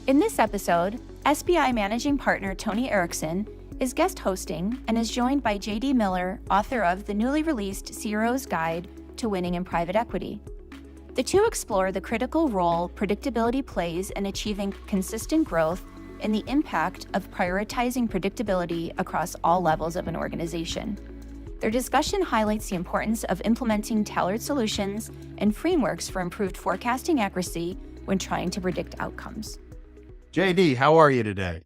In this episode, SBI Managing Partner Tony Erickson is guest hosting and is joined by J.D. Miller, author of the newly released CRO's Guide to Winning in Private Equity. The two explore the critical role predictability plays in achieving consistent growth and the impact of prioritizing predictability across all levels of an organization. Their discussion highlights the importance of implementing tailored solutions and frameworks for improved forecasting accuracy when trying to predict outcomes. JD, how are you today?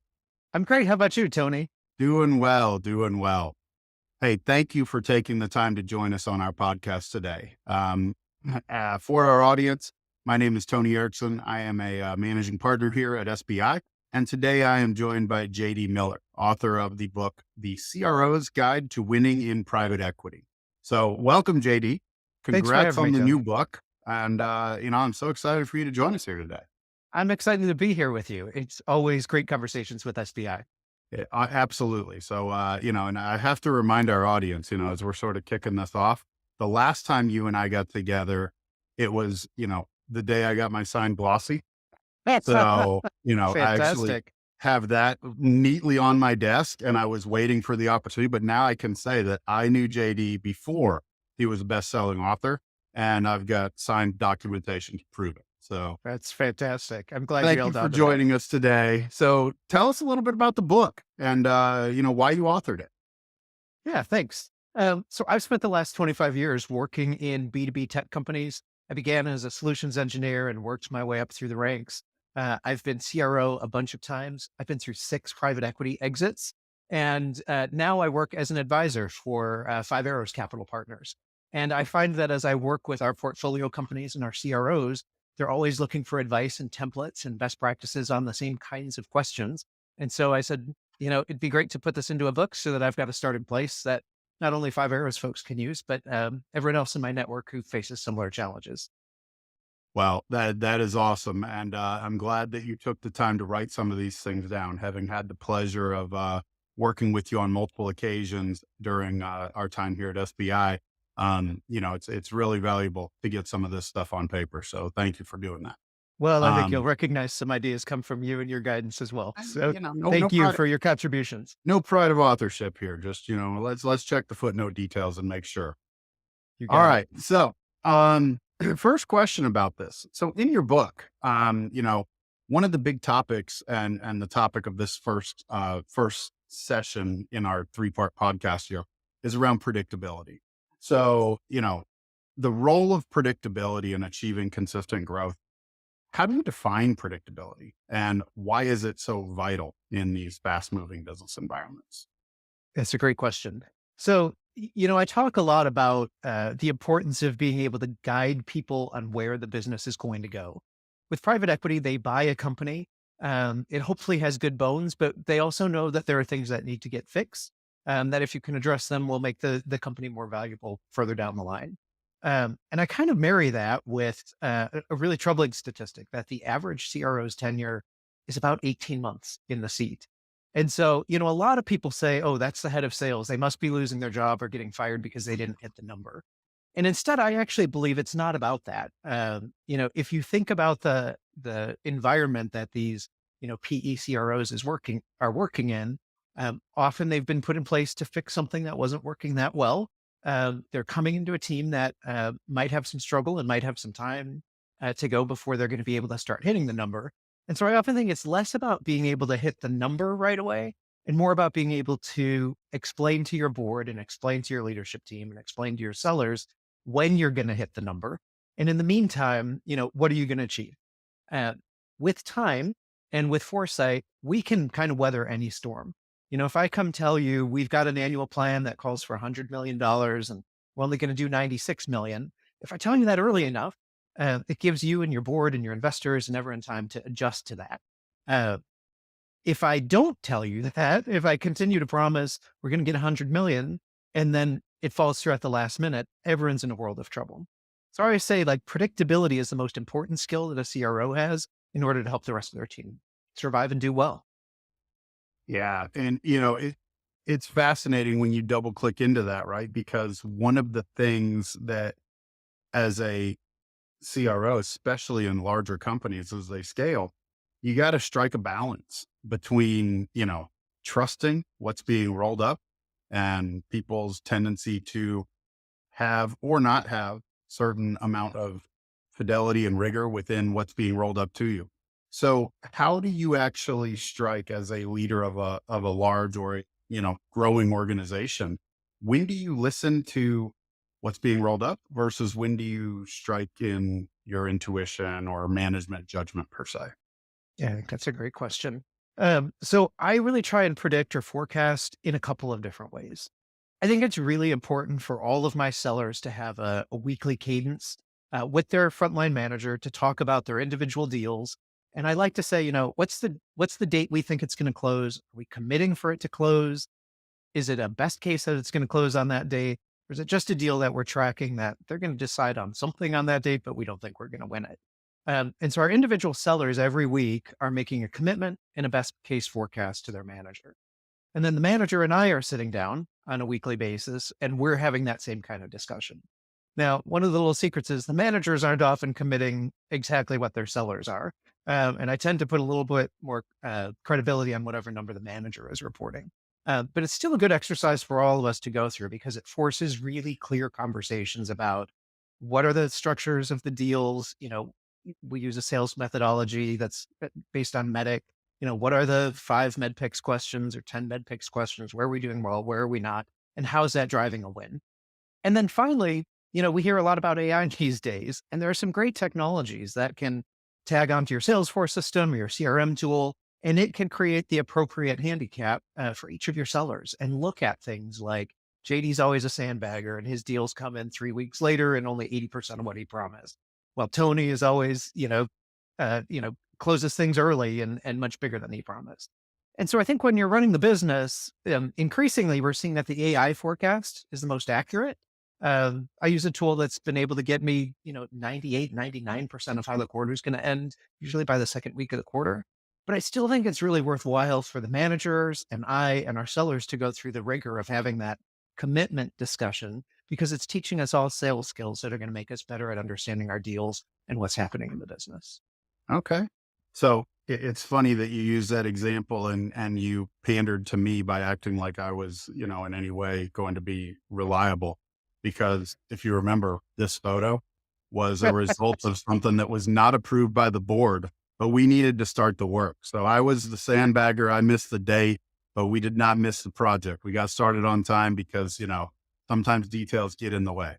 I'm great. How about you, Tony? Doing well. Hey, thank you for taking the time to join us on our podcast today. For our audience, my name is Tony Erickson. I am a managing partner here at SBI. And today I am joined by JD Miller, author of the book, The CRO's Guide to Winning in Private Equity. So welcome, JD. Congrats on the new book. And, I'm so excited for you to join us here today. I'm excited to be here with you. It's always great conversations with SBI. Yeah, absolutely. So, and I have to remind our audience, as we're sort of kicking this off, the last time you and I got together, it was, the day I got my signed glossy. So, I actually have that neatly on my desk and I was waiting for the opportunity, but now I can say that I knew JD before he was a best-selling author and I've got signed documentation to prove it. So that's fantastic. I'm glad thank you for joining us today. So tell us a little bit about the book and, why you authored it. Yeah, thanks. So I've spent the last 25 years working in B2B tech companies. I began as a solutions engineer and worked my way up through the ranks. I've been CRO a bunch of times. I've been through 6 private equity exits. And now I work as an advisor for 5 Arrows Capital Partners. And I find that as I work with our portfolio companies and our CROs, they're always looking for advice and templates and best practices on the same kinds of questions. And so I said, it'd be great to put this into a book so that I've got a start in place that not only 5 Arrows folks can use, but everyone else in my network who faces similar challenges. Well, that is awesome. And I'm glad that you took the time to write some of these things down, having had the pleasure of working with you on multiple occasions during our time here at SBI. It's really valuable to get some of this stuff on paper. So thank you for doing that. Well, I think you'll recognize some ideas come from you and your guidance as well. So thank you for your contributions. No pride of authorship here. Just, let's check the footnote details and make sure. All right. So, first question about this. So in your book, one of the big topics and the topic of this first session in our 3-part podcast here is around predictability. So, the role of predictability in achieving consistent growth. How do you define predictability and why is it so vital in these fast moving business environments? That's a great question. So, I talk a lot about the importance of being able to guide people on where the business is going to go. With private equity, they buy a company. It hopefully has good bones, but they also know that there are things that need to get fixed. That if you can address them, will make the company more valuable further down the line. And I kind of marry that with a really troubling statistic that the average CRO's tenure is about 18 months in the seat. And so, a lot of people say, oh, that's the head of sales. They must be losing their job or getting fired because they didn't hit the number. And instead, I actually believe it's not about that. If you think about the environment that these, PE CROs are working in, often they've been put in place to fix something that wasn't working that well. They're coming into a team that might have some struggle and might have some time to go before they're going to be able to start hitting the number. And so I often think it's less about being able to hit the number right away and more about being able to explain to your board and explain to your leadership team and explain to your sellers when you're going to hit the number. And in the meantime, what are you going to achieve? With time and with foresight, we can kind of weather any storm. If I come tell you we've got an annual plan that calls for $100 million and we're only going to do 96 million, if I tell you that early enough, it gives you and your board and your investors and everyone time to adjust to that. If I don't tell you that, if I continue to promise we're going to get 100 million and then it falls through at the last minute, everyone's in a world of trouble. So I always say predictability is the most important skill that a CRO has in order to help the rest of their team survive and do well. Yeah. And, it's fascinating when you double click into that, right? Because one of the things that as a CRO, especially in larger companies as they scale, you got to strike a balance between, trusting what's being rolled up and people's tendency to have or not have certain amount of fidelity and rigor within what's being rolled up to you. So how do you actually strike as a leader of a large or, growing organization? When do you listen to what's being rolled up versus when do you strike in your intuition or management judgment per se? Yeah, that's a great question. So I really try and predict or forecast in a couple of different ways. I think it's really important for all of my sellers to have a weekly cadence with their frontline manager to talk about their individual deals. And I like to say, what's the date we think it's going to close? Are we committing for it to close? Is it a best case that it's going to close on that day? Or is it just a deal that we're tracking that they're going to decide on something on that date, but we don't think we're going to win it? And so our individual sellers every week are making a commitment and a best case forecast to their manager. And then the manager and I are sitting down on a weekly basis and we're having that same kind of discussion. Now, one of the little secrets is the managers aren't often committing exactly what their sellers are. And I tend to put a little bit more credibility on whatever number the manager is reporting. But it's still a good exercise for all of us to go through because it forces really clear conversations about what are the structures of the deals. We use a sales methodology that's based on MEDDIC. What are the 5 med picks questions or 10 med picks questions? Where are we doing well? Where are we not? And how is that driving a win? And then finally, we hear a lot about AI these days, and there are some great technologies that can tag onto your Salesforce system or your CRM tool, and it can create the appropriate handicap for each of your sellers and look at things like JD's always a sandbagger and his deals come in 3 weeks later and only 80% of what he promised. Well, Tony is always, closes things early and much bigger than he promised. And so I think when you're running the business, increasingly we're seeing that the AI forecast is the most accurate. I use a tool that's been able to get me, 98, 99% of how the quarter is going to end, usually by the second week of the quarter. But I still think it's really worthwhile for the managers and I and our sellers to go through the rigor of having that commitment discussion because it's teaching us all sales skills that are going to make us better at understanding our deals and what's happening in the business. Okay. So it's funny that you use that example and you pandered to me by acting like I was, in any way going to be reliable. Because if you remember, this photo was a result of something that was not approved by the board, but we needed to start the work. So I was the sandbagger. I missed the date, but we did not miss the project. We got started on time because, sometimes details get in the way.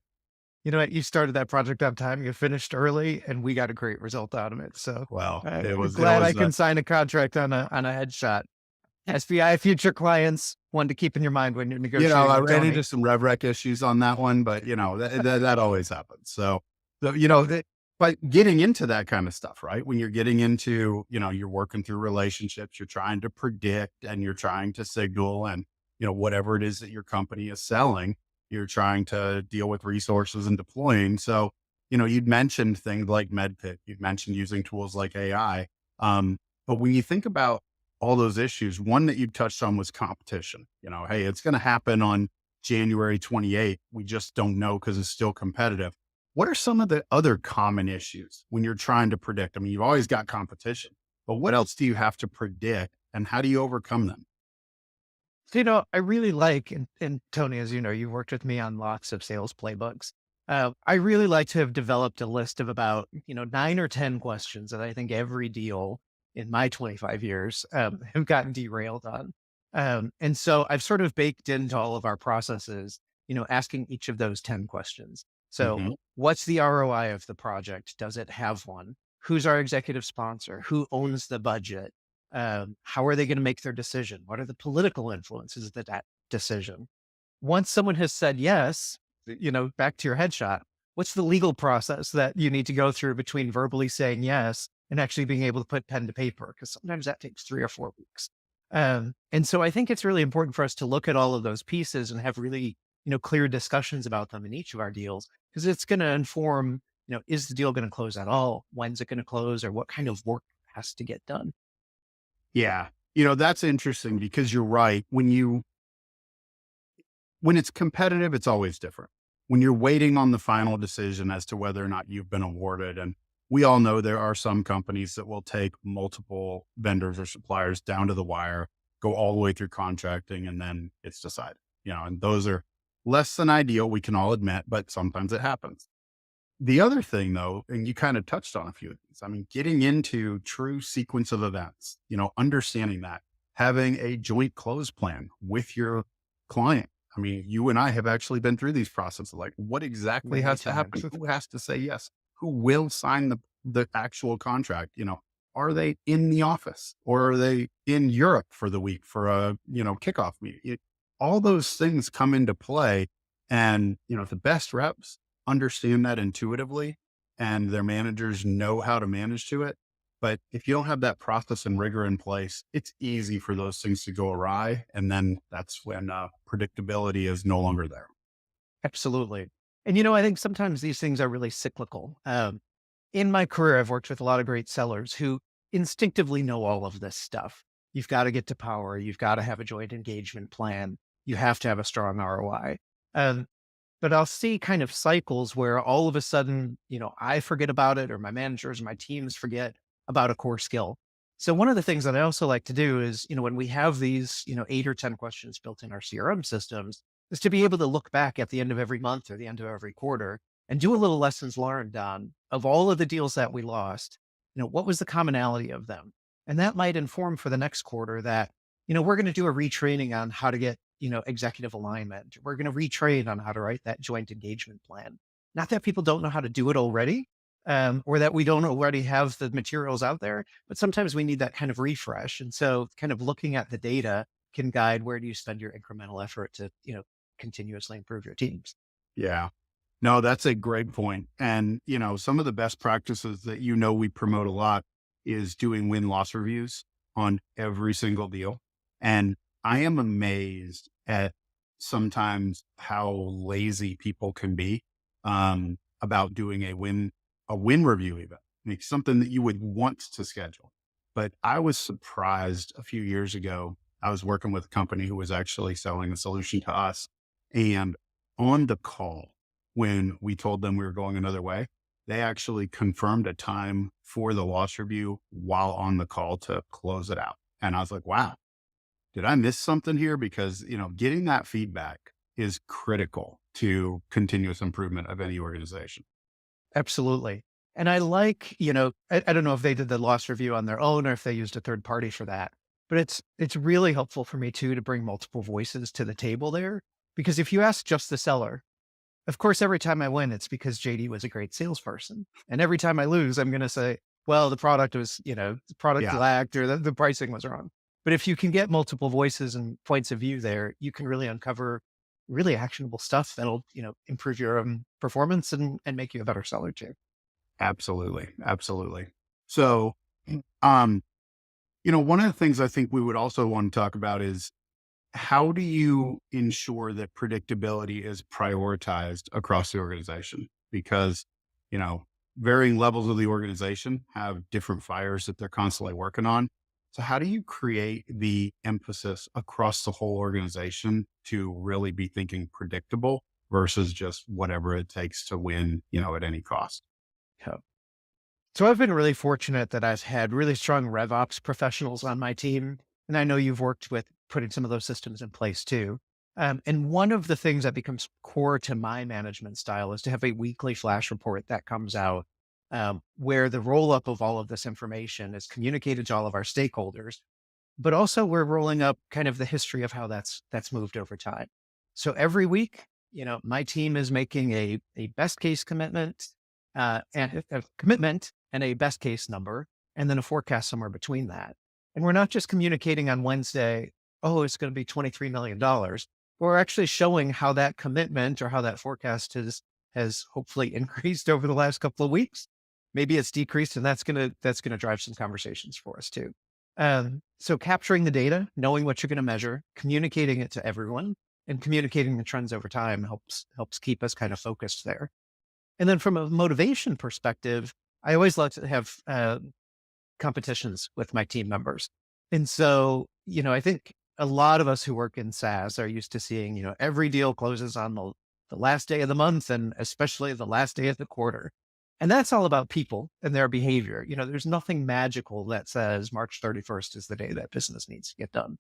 You know what? You started that project on time. You finished early, and we got a great result out of it. So, Well, I'm glad I can sign a contract on a headshot. SBI future clients, one to keep in your mind when you're negotiating. I with ran Tony. into some rev rec issues on that one, but that always happens. So, but getting into that kind of stuff, right? When you're getting into, you're working through relationships, you're trying to predict and you're trying to signal and, whatever it is that your company is selling, you're trying to deal with resources and deploying. So, you'd mentioned things like MedPick, you'd mentioned using tools like AI. But when you think about all those issues, one that you touched on was competition. Hey, it's going to happen on January 28th. We just don't know because it's still competitive. What are some of the other common issues when you're trying to predict? I mean, you've always got competition, but what else do you have to predict and how do you overcome them? So, I really like, and Tony, as you know, you've worked with me on lots of sales playbooks. I really like to have developed a list of about, 9 or 10 questions that I think every deal in my 25 years have gotten derailed on. And so I've sort of baked into all of our processes, asking each of those 10 questions. So Mhm. what's the ROI of the project? Does it have one? Who's our executive sponsor? Who owns the budget? How are they going to make their decision? What are the political influences of that decision? Once someone has said yes, back to your headshot, what's the legal process that you need to go through between verbally saying yes and actually being able to put pen to paper? Because sometimes that takes 3 or 4 weeks. And so I think it's really important for us to look at all of those pieces and have really, clear discussions about them in each of our deals, because it's going to inform, is the deal going to close at all? When's it going to close? Or what kind of work has to get done? Yeah. That's interesting because you're right. When it's competitive, it's always different. When you're waiting on the final decision as to whether or not you've been awarded and we all know there are some companies that will take multiple vendors or suppliers down to the wire, go all the way through contracting, and then it's decided, and those are less than ideal. We can all admit, but sometimes it happens. The other thing though, and you kind of touched on a few of these, I mean, getting into true sequence of events, understanding that, having a joint close plan with your client. I mean, you and I have actually been through these processes. Like, what exactly Many has to happen? times. Who has to say yes? Who will sign the actual contract? Are they in the office or are they in Europe for the week for a, kickoff meeting? All those things come into play. And, the best reps understand that intuitively and their managers know how to manage to it. But if you don't have that process and rigor in place, it's easy for those things to go awry. And then that's when predictability is no longer there. Absolutely. And, I think sometimes these things are really cyclical. In my career, I've worked with a lot of great sellers who instinctively know all of this stuff. You've got to get to power. You've got to have a joint engagement plan. You have to have a strong ROI. But I'll see kind of cycles where all of a sudden, I forget about it, or my managers, my teams forget about a core skill. So one of the things that I also like to do is, when we have these, 8 or 10 questions built in our CRM systems, is to be able to look back at the end of every month or the end of every quarter and do a little lessons learned on of all of the deals that we lost, what was the commonality of them? And that might inform for the next quarter that, we're going to do a retraining on how to get, executive alignment. We're going to retrain on how to write that joint engagement plan. Not that people don't know how to do it already, or that we don't already have the materials out there, but sometimes we need that kind of refresh. And so kind of looking at the data can guide where do you spend your incremental effort to, continuously improve your teams. Yeah. No, that's a great point. And, some of the best practices that, we promote a lot is doing win-loss reviews on every single deal. And I am amazed at sometimes how lazy people can be about doing a win review even. Like something that you would want to schedule. But I was surprised a few years ago. I was working with a company who was actually selling a solution to us. And on the call, when we told them we were going another way, they actually confirmed a time for the loss review while on the call to close it out. And I was like, wow, did I miss something here? Because, getting that feedback is critical to continuous improvement of any organization. Absolutely. And I like, I don't know if they did the loss review on their own or if they used a third party for that, but it's really helpful for me too, to bring multiple voices to the table there. Because if you ask just the seller, of course, every time I win, it's because JD was a great salesperson. And every time I lose, I'm going to say, well, the product was, the product lacked or the pricing was wrong. But if you can get multiple voices and points of view there, you can really uncover really actionable stuff that'll, improve your performance and make you a better seller too. Absolutely. Absolutely. So, one of the things I think we would also want to talk about is how do you ensure that predictability is prioritized across the organization? Because, varying levels of the organization have different fires that they're constantly working on. So how do you create the emphasis across the whole organization to really be thinking predictable versus just whatever it takes to win, at any cost? Yeah. So I've been really fortunate that I've had really strong RevOps professionals on my team. And I know you've worked with putting some of those systems in place too. And one of the things that becomes core to my management style is to have a weekly flash report that comes out where the roll up of all of this information is communicated to all of our stakeholders, but also we're rolling up kind of the history of how that's moved over time. So every week, my team is making a best case commitment and a commitment and a best case number, and then a forecast somewhere between that. And we're not just communicating on Wednesday, oh, it's going to be $23 million. We're actually showing how that commitment or how that forecast has hopefully increased over the last couple of weeks. Maybe it's decreased, and that's going to drive some conversations for us too. So capturing the data, knowing what you're going to measure, communicating it to everyone, and communicating the trends over time helps keep us kind of focused there. And then from a motivation perspective, I always like to have competitions with my team members. And so, I think a lot of us who work in SaaS are used to seeing, every deal closes on the last day of the month and especially the last day of the quarter. And that's all about people and their behavior. There's nothing magical that says March 31st is the day that business needs to get done.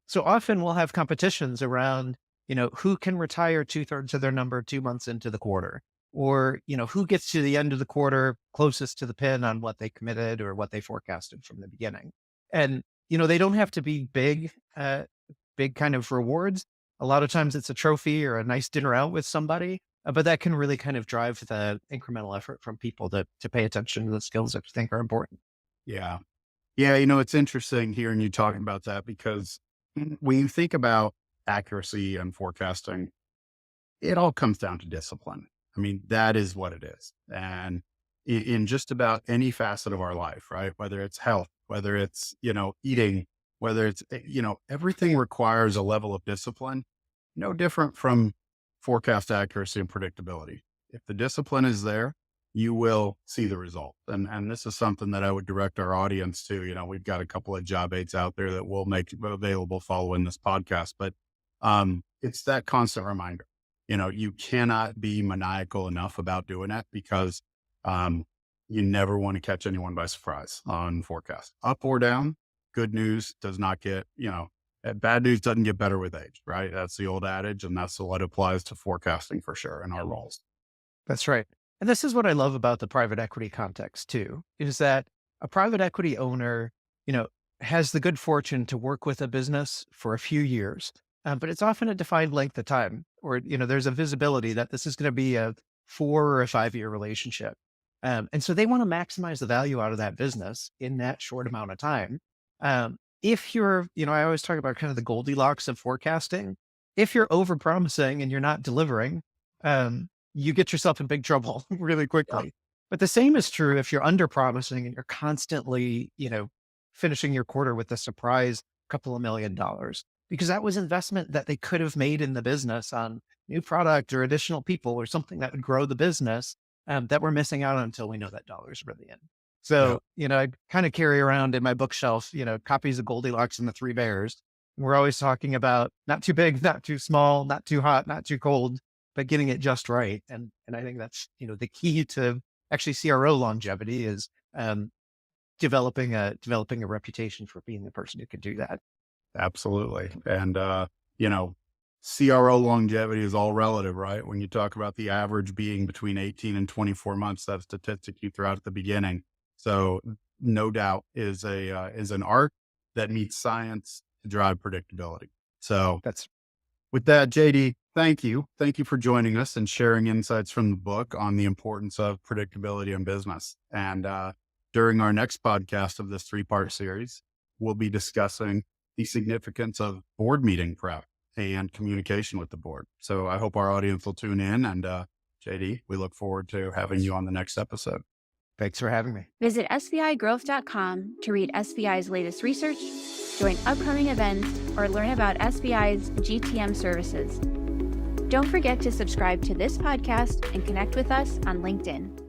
So often we'll have competitions around, who can retire 2/3 of their number 2 months into the quarter, or, who gets to the end of the quarter closest to the pin on what they committed or what they forecasted from the beginning. And, they don't have to be big kind of rewards. A lot of times it's a trophy or a nice dinner out with somebody, but that can really kind of drive the incremental effort from people to pay attention to the skills that you think are important. Yeah. Yeah. It's interesting hearing you talking about that because when you think about accuracy and forecasting, it all comes down to discipline. I mean, that is what it is. And in just about any facet of our life, right? Whether it's health, whether it's, eating, whether it's, everything requires a level of discipline, no different from forecast accuracy and predictability. If the discipline is there, you will see the result. And this is something that I would direct our audience to. We've got a couple of job aids out there that we'll make available following this podcast, but it's that constant reminder. You cannot be maniacal enough about doing it because you never want to catch anyone by surprise on forecast. Up or down, good news does not get, bad news doesn't get better with age, right? That's the old adage, and that's what applies to forecasting for sure in our roles. That's right. And this is what I love about the private equity context too, is that a private equity owner, has the good fortune to work with a business for a few years, but it's often a defined length of time, or, there's a visibility that this is going to be a 4 or a 5-year relationship. And so they want to maximize the value out of that business in that short amount of time. If you're, I always talk about kind of the Goldilocks of forecasting. If you're overpromising and you're not delivering, you get yourself in big trouble really quickly. Yeah. But the same is true if you're underpromising and you're constantly, finishing your quarter with a surprise couple of $1 million, because that was investment that they could have made in the business on new product or additional people or something that would grow the business, that we're missing out on until we know that dollar's really in. So, I kind of carry around in my bookshelf, copies of Goldilocks and the Three Bears. We're always talking about not too big, not too small, not too hot, not too cold, but getting it just right. And I think that's, the key to actually CRO longevity is developing a reputation for being the person who can do that. Absolutely. And, CRO longevity is all relative, right? When you talk about the average being between 18 and 24 months, that statistic you threw out at the beginning. So no doubt is an art that meets science to drive predictability. So with that, JD, thank you. Thank you for joining us and sharing insights from the book on the importance of predictability in business. And during our next podcast of this 3-part series, we'll be discussing the significance of board meeting prep and communication with the board. So I hope our audience will tune in. And JD, we look forward to having you on the next episode. Thanks for having me. Visit SBIgrowth.com to read SBI's latest research, join upcoming events, or learn about SBI's GTM services. Don't forget to subscribe to this podcast and connect with us on LinkedIn.